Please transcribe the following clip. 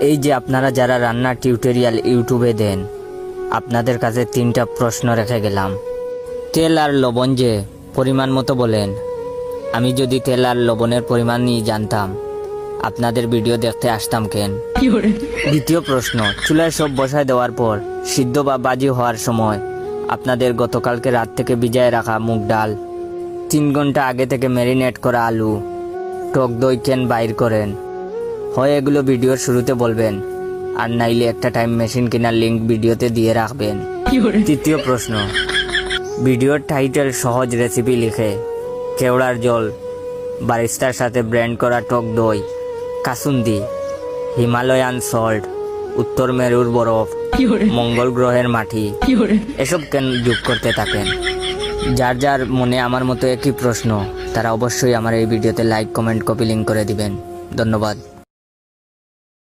এই যে আপনারা যারা রান্নার টিউটোরিয়াল ইউটিউবে দেন, আপনাদের কাছে 3টা প্রশ্ন রেখে গেলাম। তেল আর লবণ যে পরিমাণ মতো বলেন, আমি যদি তেল আর লবণের পরিমাণই জানতাম আপনাদের ভিডিও দেখতে আসতাম কেন? দ্বিতীয় প্রশ্ন, চুলায় সব বসায় দেওয়ার পর সিদ্ধ বা বাজি হওয়ার সময় আপনাদের গতকালকে রাত থেকে ভিজায় রাখা মুগ ডাল, 3 ঘন্টা আগে থেকে ম্যারিনেট করা আলু, টক দই কেন বাইর করেন? হয় এগুলো ভিডিওর শুরুতে বলবেন, আর নাইলে একটা টাইম মেশিন কেনার লিঙ্ক ভিডিওতে দিয়ে রাখবেন। তৃতীয় প্রশ্ন, ভিডিওর টাইটেল সহজ রেসিপি লিখে কেওড়ার জল, বারিস্তার সাথে ব্লেন্ড করা টক দই, কাসুন্দি, হিমালয়ান সল্ট, উত্তর মেরুর বরফ, মঙ্গল গ্রহের মাটি, এসব কেন যোগ করতে থাকেন? যার যার মনে আমার মতো একই প্রশ্ন, তারা অবশ্যই আমার এই ভিডিওতে লাইক, কমেন্ট, কপি লিঙ্ক করে দিবেন। ধন্যবাদ।